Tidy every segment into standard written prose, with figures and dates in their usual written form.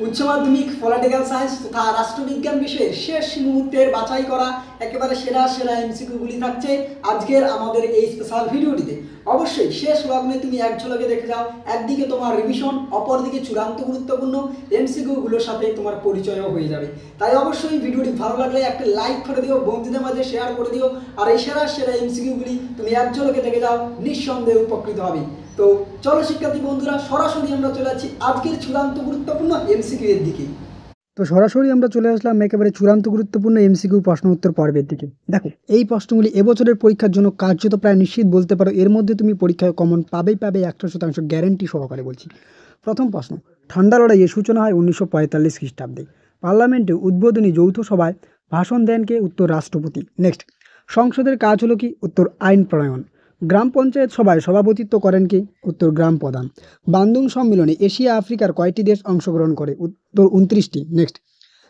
উচ্চ মাধ্যমিক political science তথা রাষ্ট্রবিজ্ঞান বিষয়ের শেষ মুহূর্তের বাছাই করা একেবারে সেরা সেরা এমসিকিউগুলি থাকছে আজকের আমাদের এই স্পেশাল ভিডিওটিতে। অবশ্যই শেষ লগ্নে তুমি এক ঝলকে দেখে যাও, একদিকে তোমার রিভিশন, অপরদিকে চূড়ান্ত গুরুত্বপূর্ণ এমসিকিউগুলোর সাথে তোমার পরিচয়ও হয়ে যাবে। তাই অবশ্যই ভিডিওটি ভালো লাগলে একটা লাইক করে দিও, বন্ধুদের মাঝে শেয়ার করে দিও, আর এই সেরা সেরা এমসিকিউগুলি তুমি এক ঝলকে দেখে যাও, নিঃসন্দেহে উপকৃত হবে। তো চলো শিক্ষার্থী বন্ধুরা, সরাসরি আমরা চলে যাচ্ছি আজকের চূড়ান্ত গুরুত্বপূর্ণ এমসিকিউ এর দিকে। তো সরাসরি আমরা চলে আসলাম একেবারে চূড়ান্ত গুরুত্বপূর্ণ এমসিকিউ প্রশ্ন উত্তর পর্বের দিকে। দেখো, এই প্রশ্নগুলি এবছরের পরীক্ষার জন্য কার্যত প্রায় নিশ্চিত বলতে পারো, এর মধ্যে তুমি পরীক্ষায় কমন পাবে 100% গ্যারেন্টি সহকারে বলছি। প্রথম প্রশ্ন, ঠান্ডা লড়াইয়ের সূচনা হয় 1945 খ্রিস্টাব্দে। পার্লামেন্টে উদ্বোধনী যৌথ সভায় ভাষণ দেন কে? উত্তর রাষ্ট্রপতি। নেক্সট, সংসদের কাজ হলো কি? উত্তর আইন প্রণয়ন। গ্রাম পঞ্চায়েত সভায় সভাপতিত্ব করেন কি? উত্তর গ্রাম প্রধান। বান্দুং সম্মেলনে এশিয়া আফ্রিকার কয়টি দেশ অংশগ্রহণ করে? উত্তর 29টি। নেক্সট,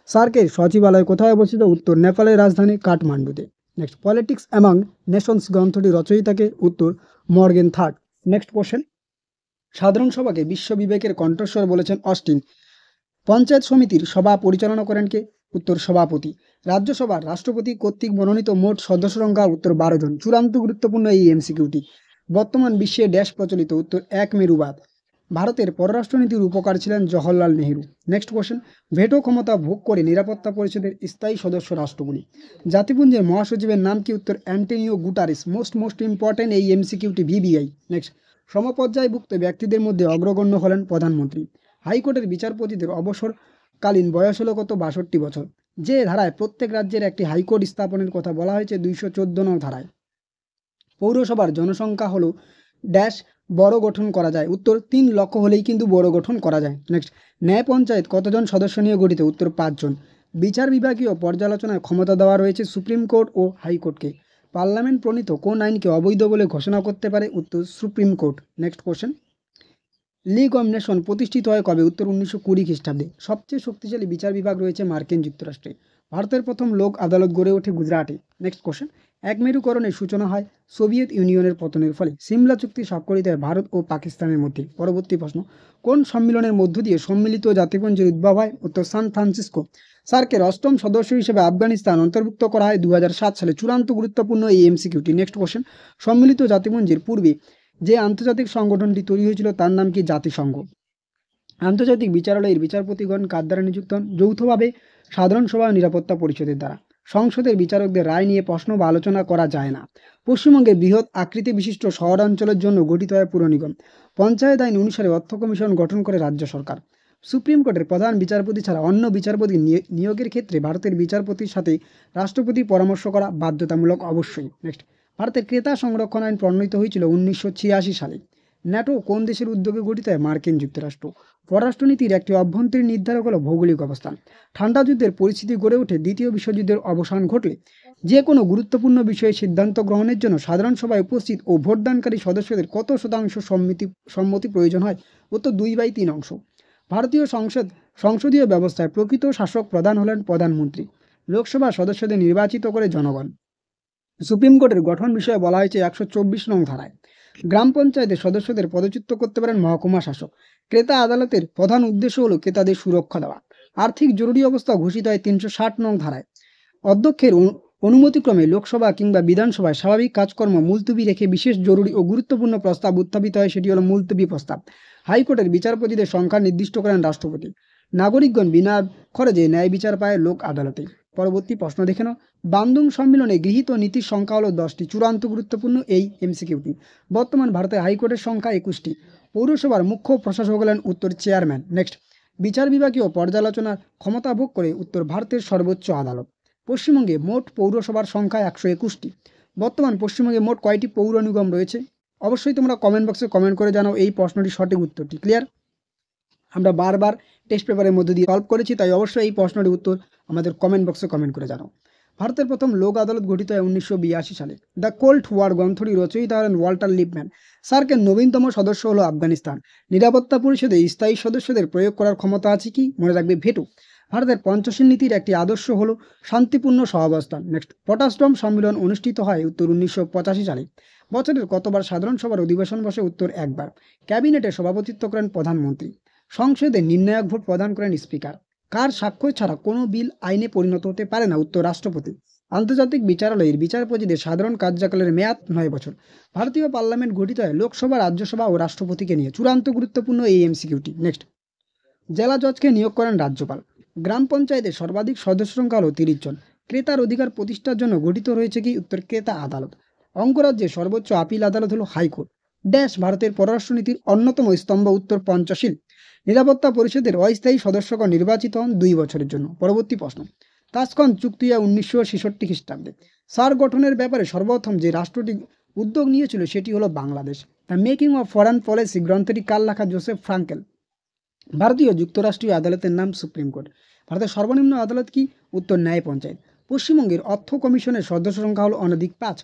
সার্কের সচিবালয় কোথায় অবস্থিত? উত্তর নেপালের রাজধানী কাঠমান্ডুতে। নেক্সট, পলিটিক্স অ্যামং নেশনস গ্রন্থটি রচয়িতাকে? উত্তর মর্গেন থার্ড। নেক্সট কোশ্চেন, সাধারণ সভাকে বিশ্ব বিবেকের কণ্ঠস্বর বলেছেন অস্টিন। পঞ্চায়েত সমিতির সভা পরিচালনা করেন কে? উত্তর সভাপতি। রাজ্যসভার রাষ্ট্রপতি কর্তৃক মনোনীত মোট সদস্য সংখ্যা? উত্তর 12 জন। চূড়ান্ত গুরুত্বপূর্ণ এই এমসিকিউটি। বর্তমান বিশ্বে ড্যাশ প্রচলিত? উত্তর এক মেরুবাদ। ভারতের পররাষ্ট্রনীতির উপকার ছিলেন Jawaharlal Nehru. Next question, veto ক্ষমতা ভোগ করে নিরাপত্তা পরিষদের স্থায়ী সদস্য রাষ্ট্রগুলি। জাতিপুঞ্জের মহাসচিবের নাম কি? উত্তর অ্যান্টোনিও গুটারেস। মোস্ট ইম্পর্টেন্ট এই এমসিকিউটি, ভিভিআই। নেক্সট, সমপর্যায়ভুক্ত ব্যক্তিদের মধ্যে অগ্রগণ্য হলেন প্রধানমন্ত্রী। হাইকোর্টের বিচারপতিদের অবসরকালীন বয়স হলো কত? 62 বছর। যে ধারায় প্রত্যেক রাজ্যের একটি হাইকোর্ট স্থাপনের কথা বলা হয়েছে? 214 নং ধারায়। পৌরসভার জনসংখ্যা হলো ড্যাশ বড় গঠন করা যায়? উত্তর 3 লক্ষ হলেই কিন্তু বড় গঠন করা যায়। নেক্সট, ন্যায় পঞ্চায়েত কতজন সদস্য নিয়ে গঠিত? উত্তর 5 জন। বিচার বিভাগীয় পর্যালোচনায় ক্ষমতা দেওয়া রয়েছে সুপ্রিম কোর্ট ও হাইকোর্টকে। পার্লামেন্ট প্রণীত কোন আইনকে অবৈধ বলে ঘোষণা করতে পারে? উত্তর supreme court. Next question, league of nation প্রতিষ্ঠিত হয় কবে? উত্তর 1920 খ্রিস্টাব্দে। সবচেয়ে শক্তিশালী বিচার বিভাগ রয়েছে মার্কিন যুক্তরাষ্ট্রে। ভারতের প্রথম লোক আদালত গড়ে ওঠে গুজরাটে। নেক্সট কোশ্চেন, একমেরুকরণের সূচনা হয় সোভিয়েত ইউনিয়নের পতনের ফলে। সিমলা চুক্তি স্বাক্ষরিত হয় ভারত ও পাকিস্তানের মধ্যে। পরবর্তী প্রশ্ন, কোন সম্মেলনের মধ্য দিয়ে সম্মিলিত জাতিপুঞ্জের উদ্ভব হয়? উত্তর সান ফ্রান্সিসকো। সার্কের অষ্টম সদস্য হিসেবে আফগানিস্তান অন্তর্ভুক্ত করা হয় 2007 সালে। চূড়ান্ত গুরুত্বপূর্ণ এই এমসিকিউটি। নেক্সট কোশ্চেন, সম্মিলিত জাতিপুঞ্জের পূর্বে যে আন্তর্জাতিক সংগঠনটি তৈরি হয়েছিল তার নাম কি? জাতিসংঘ। আন্তর্জাতিক বিচারালয়ের বিচারপতিগণ কার দ্বারা নিযুক্ত হন? যৌথভাবে সাধারণ সভা ও নিরাপত্তা পরিষদের দ্বারা। সংসদের বিচারকদের রায় নিয়ে প্রশ্ন বা আলোচনা করা যায় না। পশ্চিমবঙ্গে বৃহৎ আকৃতি বিশিষ্ট শহরাঞ্চলের জন্য গঠিত হয় পুর নিগম। পঞ্চায়েত আইন অনুসারে অর্থ কমিশন গঠন করে রাজ্য সরকার। সুপ্রিম কোর্টের প্রধান বিচারপতি ছাড়া অন্য বিচারপতি নিয়োগের ক্ষেত্রে ভারতের বিচারপতির সাথে রাষ্ট্রপতি পরামর্শ করা বাধ্যতামূলক অবশ্যই। নেক্সট, ভারতের ক্রেতা সংরক্ষণ আইন প্রণীত হয়েছিল 1986 সালে। ন্যাটো কোন দেশের উদ্যোগে গঠিত হয়? মার্কিন যুক্তরাষ্ট্র। পররাষ্ট্রনীতির একটি অভ্যন্তরীণ নির্ধারক হল ভৌগোলিক অবস্থান। ঠান্ডা যুদ্ধের পরিস্থিতি গড়ে ওঠে দ্বিতীয় বিশ্বযুদ্ধের অবসান ঘটলে। যে কোনো গুরুত্বপূর্ণ বিষয়ে সিদ্ধান্ত গ্রহণের জন্য সাধারণ সভায় উপস্থিত ও ভোটদানকারী সদস্যদের কত শতাংশ সম্মতি প্রয়োজন হয়? উত্তর 2/3 অংশ। ভারতীয় সংসদীয় ব্যবস্থায় প্রকৃত শাসক প্রধান হলেন প্রধানমন্ত্রী। লোকসভা সদস্যদের নির্বাচিত করে জনগণ। সুপ্রিম কোর্টের গঠন বিষয়ে বলা হয়েছে 124 নং ধারায়। গ্রাম পঞ্চায়েতের সদস্যদের পদচ্যুত করতে পারেন মহকুমা শাসক। ক্রেতা আদালতের প্রধান উদ্দেশ্য হল ক্রেতাদের সুরক্ষা দেওয়া। আর্থিক জরুরি অবস্থা ঘোষিত হয় 360 নং ধারায়। অধ্যক্ষের অনুমতিক্রমে লোকসভা কিংবা বিধানসভায় স্বাভাবিক কাজকর্ম মুলতবি রেখে বিশেষ জরুরি ও গুরুত্বপূর্ণ প্রস্তাব উত্থাপিত হয়, সেটি হলো মুলতবি প্রস্তাব। হাইকোর্টের বিচারপতিদের সংখ্যা নির্দিষ্ট করেন রাষ্ট্রপতি। নাগরিকগণ বিনা খরচে ন্যায় বিচার পায় লোক আদালতে। পরবর্তী প্রশ্ন দেখে নাও, বান্দুং সম্মেলনে গৃহীত নীতির সংখ্যা হলো 10টি। চূড়ান্ত গুরুত্বপূর্ণ এই এমসিকিউটি। বর্তমান ভারতের হাইকোর্টের সংখ্যা 21টি। পৌরসভার মুখ্য প্রশাসক হলেন উত্তর চেয়ারম্যান। নেক্সট, বিচার বিভাগীয় পর্যালোচনার ক্ষমতা ভোগ করে উত্তর ভারতের সর্বোচ্চ আদালত। পশ্চিমবঙ্গে মোট পৌরসভার সংখ্যা 121টি। বর্তমান পশ্চিমবঙ্গে মোট কয়টি পৌর নিগম রয়েছে? অবশ্যই তোমরা কমেন্ট বক্সে কমেন্ট করে জানাও এই প্রশ্নটির সঠিক উত্তরটি। ক্লিয়ার? আমরা বারবার টেস্ট পেপারের মধ্যে দিয়ে সলভ করেছি, তাই অবশ্যই এই প্রশ্নটির উত্তর আমাদের কমেন্ট বক্সে কমেন্ট করে জানাও। ভারতের প্রথম লোক আদালত গঠিত হয় 1982 সালে। দ্য কোল্ড ওয়ার গ্রন্থটি রচয়িতা হলেন ওয়াল্টার লিপম্যান। সার্কের নবীনতম সদস্য হলো আফগানিস্তান। নিরাপত্তা পরিষদে স্থায়ী সদস্যদের প্রয়োগ করার ক্ষমতা আছে কি? মনে রাখবে, ভেটো। ভারতের পঞ্চশীল নীতির একটি আদর্শ হলো শান্তিপূর্ণ সহাবস্থান। নেক্সট, পটাশডম সম্মেলন অনুষ্ঠিত হয় উত্তর 1985 সালে। বছরের কতবার সাধারণ সভার অধিবেশন বসে? উত্তর একবার। ক্যাবিনেটে সভাপতিত্ব করেন প্রধানমন্ত্রী। সংসদে নির্ণায়ক ভোট প্রদান করেন স্পিকার। কার স্বাক্ষর ছাড়া কোনো বিল আইনে পরিণত হতে পারে না? উত্তর রাষ্ট্রপতি। আন্তর্জাতিক বিচারালয়ের বিচারপতিদের সাধারণ কার্যকালের মেয়াদ 9 বছর। ভারতীয় পার্লামেন্ট গঠিত হয় লোকসভা, রাজ্যসভা ও রাষ্ট্রপতিকে নিয়ে। চূড়ান্ত গুরুত্বপূর্ণ এই এমসিকিউটি। নেক্সট, জেলা জজকে নিয়োগ করেন রাজ্যপাল। গ্রাম পঞ্চায়েতের সর্বাধিক সদস্য সংখ্যা হলো 30 জন। ক্রেতার অধিকার প্রতিষ্ঠার জন্য গঠিত রয়েছে কি? উত্তর ক্রেতা আদালত। অঙ্গরাজ্যের সর্বোচ্চ আপিল আদালত হলো হাইকোর্ট। ড্যাশ ভারতের পররাষ্ট্রনীতির অন্যতম স্তম্ভ? উত্তর পঞ্চশীল। নিরাপত্তা পরিষদের অস্থায়ী সদস্যগণ নির্বাচিত হন 2 বছরের জন্য। পরবর্তী প্রশ্ন, তাসকন চুক্তি হয় 1966 খ্রিস্টাব্দে। সার গঠনের ব্যাপারে সর্বপ্রথম যে রাষ্ট্রটি উদ্যোগ নিয়েছিল সেটি হলো Bangladesh. The making of foreign policy গ্রন্থটি কার লেখা? Joseph Frankel. ভারতীয় যুক্তরাষ্ট্রীয় আদালতের নাম সুপ্রিম কোর্ট। ভারতের সর্বনিম্ন আদালত কি? উত্তর ন্যায় পঞ্চায়েত। পশ্চিমবঙ্গের অর্থ কমিশনের সদস্য সংখ্যা হল অনধিক 5।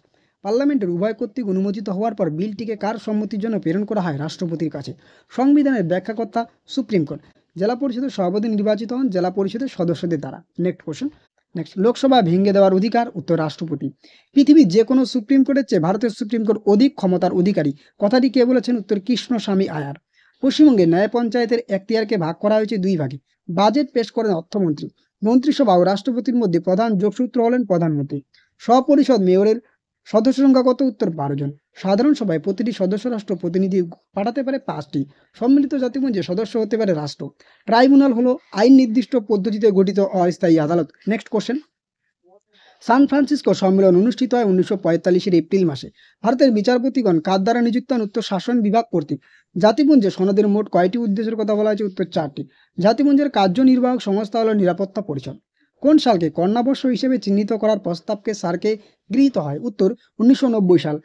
পার্লামেন্টের উভয় কর্তৃক অনুমোদিত হওয়ার পর বিলটিকে কার সম্মতির জন্য প্রেরণ করা হয়? রাষ্ট্রপতির কাছে। সংবিধানের ব্যাখ্যাকর্তা সুপ্রিম কোর্ট। জেলা পরিষদের সভাপতি নির্বাচিত হন জেলা পরিষদের সদস্যদের দ্বারা। Next question. নেক্সট, লোকসভা ভেঙে দেওয়ার অধিকার? উত্তর রাষ্ট্রপতি। পৃথিবীর যে কোনো সুপ্রিম কোর্টের চেয়ে ভারতের সুপ্রিম কোর্ট অধিক ক্ষমতার অধিকারী। কথাটি কে বলেছেন? উত্তর কৃষ্ণস্বামী আয়ার। পশ্চিমবঙ্গে ন্যায় পঞ্চায়েতের এখতিয়ারকে ভাগ করা হয়েছে 2 ভাগে। বাজেট পেশ করেন অর্থমন্ত্রী। মন্ত্রিসভা ও রাষ্ট্রপতির মধ্যে প্রধান যোগসূত্র হলেন প্রধানমন্ত্রী। স্বপরিষদ মেয়রের সদস্য সংখ্যা কত? উত্তর 12 জন। সাধারণ সভায় প্রতিটি সদস্য রাষ্ট্র প্রতিনিধি পাঠাতে পারে 5টি। সম্মিলিত জাতিপুঞ্জের সদস্য হতে পারে রাষ্ট্র। ট্রাইব্যুনাল হলো আইন নির্দিষ্ট পদ্ধতিতে গঠিত অস্থায়ী আদালত। Next question. সান ফ্রান্সিসকো সম্মেলন অনুষ্ঠিত হয় 1945-এর এপ্রিল মাসে। ভারতের বিচারপতিগণ কার দ্বারা নিযুক্ত হন? উত্তর শাসন বিভাগ কর্তৃক। জাতিপুঞ্জের সনদের মোট কয়টি উদ্দেশ্যের কথা বলা হয়েছে? উত্তর 4টি। জাতিপুঞ্জের কার্যনির্বাহক সংস্থা হল নিরাপত্তা পরিষদ। কোন সালকে কর্ণাবর্ষ হিসেবে চিহ্নিত করার প্রস্তাবকে সার্কে গৃহীত হয়? উত্তর 1990 সাল।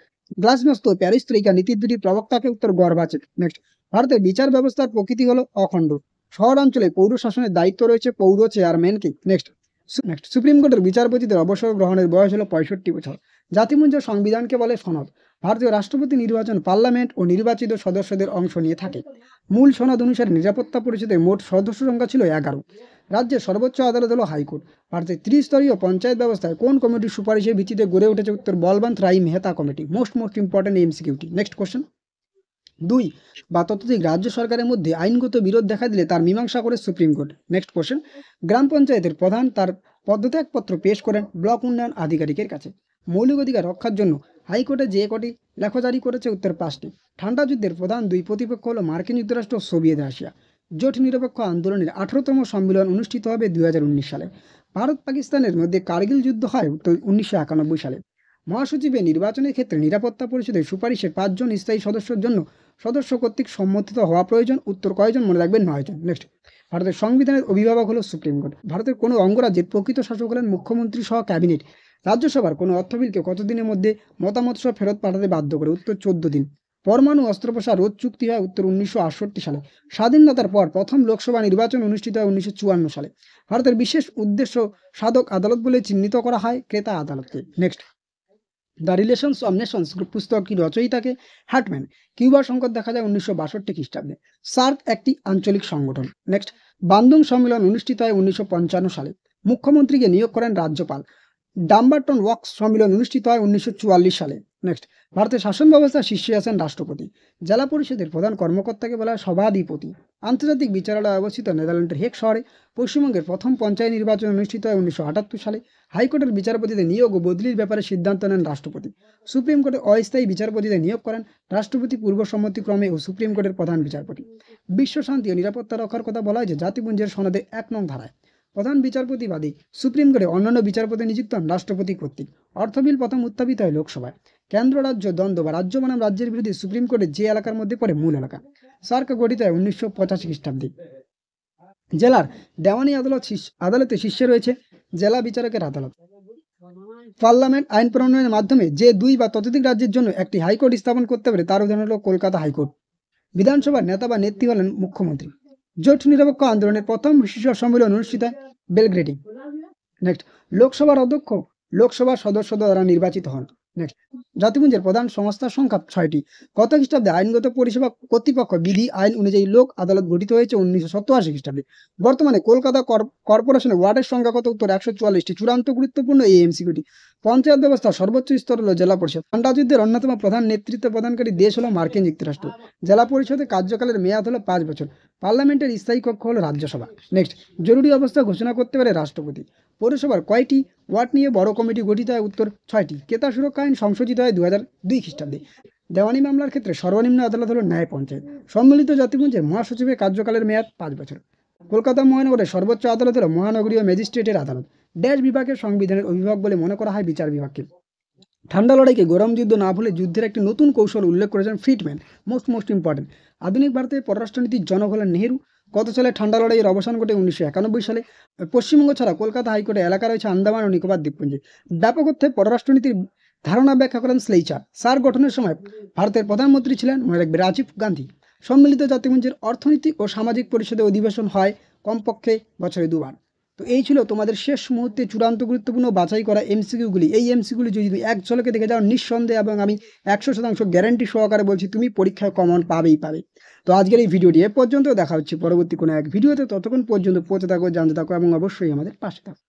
গ্লাসনস্ত প্যারিস ত্রিকা নীতির 2টি প্রবক্তাকে? উত্তর গর্বাচেক। নেক্সট, ভারতের বিচার ব্যবস্থার প্রকৃতি হলো অখণ্ড। শহরাঞ্চলে পৌর শাসনের দায়িত্ব রয়েছে পৌর চেয়ারম্যানকে। নেক্সট, সুপ্রিম কোর্টের বিচারপতিদের অবসর গ্রহণের বয়স হলো 65 বছর। জাতিপুঞ্জের সংবিধানকে বলে সনদ। ভারতীয় রাষ্ট্রপতি নির্বাচন পার্লামেন্ট ও নির্বাচিত সদস্যদের অংশ নিয়ে থাকে। মূল সনদ অনুসারে নিরাপত্তা পরিষদের মোট সদস্য সংখ্যা ছিল 11। রাজ্যের সর্বোচ্চ আদালত হলো হাইকোর্ট। ভারতের ত্রিস্তরীয় পঞ্চায়েত ব্যবস্থায় কোন কমিটির সুপারিশের ভিত্তিতে গড়ে উঠেছে? উত্তর Balwant Rai Mehta committee. Most important এমসিকিউটি। Next question. 2 বা ততোধিক রাজ্য সরকারের মধ্যে আইনগত বিরোধ দেখা দিলে তার মীমাংসা করে সুপ্রিম কোর্ট। Next question. গ্রাম পঞ্চায়েতের প্রধান তার পদত্যাগপত্র পেশ করেন ব্লক উন্নয়ন আধিকারিকের কাছে। মৌলিক অধিকার রক্ষার জন্য হাইকোর্টে যে কটি লেখা জারি করেছে? উত্তর 5টি। ঠান্ডা যুদ্ধের প্রধান 2 প্রতিপক্ষ হল মার্কিন যুক্তরাষ্ট্র ও সোভিয়েত রাশিয়া। জোট নিরপেক্ষ আন্দোলনের 18তম সম্মেলন অনুষ্ঠিত হবে 2019 সালে। ভারত পাকিস্তানের মধ্যে কার্গিল যুদ্ধ হয় 1991 সালে। মহাসচিবের নির্বাচনের ক্ষেত্রে নিরাপত্তা পরিষদের সুপারিশে 5 জন স্থায়ী সদস্যের জন্য সদস্য কর্তৃক সম্মতিত হওয়া প্রয়োজন। উত্তর কয়জন? মনে রাখবেন 9 জন। নেক্সট, ভারতের সংবিধানের অভিভাবক হলো সুপ্রিম কোর্ট। ভারতের কোনো অঙ্গরাজ্যের প্রকৃত শাসক হলেন মুখ্যমন্ত্রী সহ ক্যাবিনেট। রাজ্যসভার কোনো অর্থবিলকে কতদিনের মধ্যে মতামত সহ ফেরত পাঠাতে বাধ্য করে? উত্তর 14 দিন। পরমাণু অস্ত্রোপসার রোধ চুক্তি হয় উত্তর 1968 সালে। স্বাধীনতার পর প্রথম লোকসভা নির্বাচন অনুষ্ঠিত হয় 1954 সালে। ভারতের বিশেষ উদ্দেশ্য সাধক আদালত বলে চিহ্নিত করা হয় ক্রেতা আদালতকে। Next, the relations of nations পুস্তকটির রচয়িতাকে? হ্যাটম্যান। কিউবার সংকট দেখা যায় 1962 খ্রিস্টাব্দে। সার্ক একটি আঞ্চলিক সংগঠন। নেক্সট, বান্দুং সম্মেলন অনুষ্ঠিত হয় 1955 সালে। মুখ্যমন্ত্রীকে নিয়োগ করেন রাজ্যপাল। ডাম্বারটন ওয়াক্স সম্মেলন অনুষ্ঠিত হয় 1944 সালে। নেক্সট, ভারতের শাসন ব্যবস্থার শীর্ষে আছেন রাষ্ট্রপতি। জেলা পরিষদের প্রধান কর্মকর্তাকে বলা হয় সভাধিপতি। আন্তর্জাতিক বিচারালয় অবস্থিত নেদারল্যান্ডের হেগ শহরে। পশ্চিমবঙ্গের প্রথম পঞ্চায়েত নির্বাচন অনুষ্ঠিত হয় 1978 সালে। হাইকোর্টের বিচারপতিদের নিয়োগ ও বদলির ব্যাপারে সিদ্ধান্ত নেন রাষ্ট্রপতি। সুপ্রিম কোর্টে অস্থায়ী বিচারপতিদের নিয়োগ করেন রাষ্ট্রপতি পূর্ব সম্মতিক্রমে ও সুপ্রিম কোর্টের প্রধান বিচারপতি। বিশ্ব শান্তি ও নিরাপত্তা রক্ষার কথা বলা হয় যে জাতিপুঞ্জের সনদে 1 নং ধারায়। প্রধান বিচারপতি বাদে সুপ্রিম কোর্টে অন্যান্য বিচারপতি নিযুক্ত হন রাষ্ট্রপতি কর্তৃক। অর্থবিল প্রথম উত্থাপিত হয় লোকসভায়। কেন্দ্র রাজ্য দ্বন্দ্ব বা রাজ্য বনাম রাজ্যের বিরুদ্ধে সুপ্রিম কোর্টের যে এলাকার মধ্যে পড়ে মূল এলাকা। সার্ক গঠিত হয় 1985 খ্রিস্টাব্দে। জেলার দেওয়ানি আদালতে শীর্ষে রয়েছে জেলা বিচারকের আদালত। পার্লামেন্ট আইন প্রণয়নের মাধ্যমে যে 2 বা ততোধিক রাজ্যের জন্য একটি হাইকোর্ট স্থাপন করতে পারে তার উদাহরণ হল কলকাতা হাইকোর্ট। বিধানসভার নেতা বা নেত্রী হলেন মুখ্যমন্ত্রী। জোট নিরপেক্ষ আন্দোলনের প্রথম শীর্ষ সম্মেলন অনুষ্ঠিত হয় বেলগ্রেডে। নেক্সট, লোকসভার অধ্যক্ষ লোকসভার সদস্য দ্বারা নির্বাচিত হন। নেক্সট, জাতিপুঞ্জের প্রধান সংস্থার সংখ্যা 6টি। গত খ্রিস্টাব্দে আইনগত পরিষেবা কর্তৃপক্ষ বিধি আইন অনুযায়ী লোক আদালত গঠিত হয়েছে 1987 খ্রিস্টাব্দে। বর্তমানে কলকাতা কর্পোরেশনের ওয়ার্ডের সংখ্যা কত? উত্তর 144টি। চূড়ান্ত গুরুত্বপূর্ণ এই এমসিকিউটি। পঞ্চায়েত ব্যবস্থার সর্বোচ্চ স্তর হল জেলা পরিষদ। ঠান্ডা যুদ্ধের অন্যতম প্রধান নেতৃত্ব প্রদানকারী দেশ হল মার্কিন যুক্তরাষ্ট্র। জেলা পরিষদের কার্যকালের মেয়াদ হলো 5 বছর। পার্লামেন্টের স্থায়ী কক্ষ হলো রাজ্যসভা। নেক্সট, জরুরি অবস্থা ঘোষণা করতে পারে রাষ্ট্রপতি। পৌরসভার কয়টি ওয়ার্ড নিয়ে বড় কমিটি গঠিত হয়? উত্তর 6টি। ক্রেতা সুরক্ষা আইন সংশোধিত হয় 2002 খ্রিস্টাব্দে। দেওয়ানি মামলার ক্ষেত্রে সর্বনিম্ন আদালত হলো ন্যায় পঞ্চায়েত। সম্মিলিত জাতিপুঞ্জের মহাসচিবের কার্যকালের মেয়াদ 5 বছর। কলকাতা মহানগরের সর্বোচ্চ আদালত হলো মহানগরীয় ম্যাজিস্ট্রেটের আদালত। ড্যাশ বিভাগের সংবিধানের অভিভাবক বলে মনে করা হয় বিচার বিভাগকে। ঠান্ডা লড়াইকে গরম যুদ্ধ না ভুলে যুদ্ধের একটি নতুন কৌশল উল্লেখ করেছেন ফ্রিডম্যান। মোস্ট ইম্পর্টেন্ট, আধুনিক ভারতের পররাষ্ট্রনীতির জনক হলেন নেহেরু। কত সালে ঠান্ডা লড়াইয়ের অবসান ঘটে? 1991 সালে। পশ্চিমবঙ্গ ছাড়া কলকাতা হাইকোর্টে এলাকা রয়েছে আন্দামান ও নিকোবর দ্বীপপুঞ্জে। ব্যাপক অর্থে পররাষ্ট্রনীতির ধারণা ব্যাখ্যা করেন স্লেইচার। সার গঠনের সময় ভারতের প্রধানমন্ত্রী ছিলেন মনে রাখবে রাজীব গান্ধী। সম্মিলিত জাতিপুঞ্জের অর্থনৈতিক ও সামাজিক পরিষদে অধিবেশন হয় কমপক্ষে বছরে 2 বার। তো এই ছিল তোমাদের শেষ মুহূর্তে চূড়ান্ত গুরুত্বপূর্ণ বাছাই করা এমসিকিউগুলি। এই এমসিকিউগুলি যদি তুমি এক ঝলকে দেখে যাও নিঃসন্দেহে এবং আমি 100% গ্যারান্টি সহকারে বলছি তুমি পরীক্ষায় কমন পাবেই পাবে। তো আজকের এই ভিডিওটি এ পর্যন্ত, দেখা হচ্ছে পরবর্তী কোনো এক ভিডিওতে। ততক্ষণ পর্যন্ত পৌঁছে থাকো, জানতে থাকো এবং অবশ্যই আমাদের পাশে থাকো।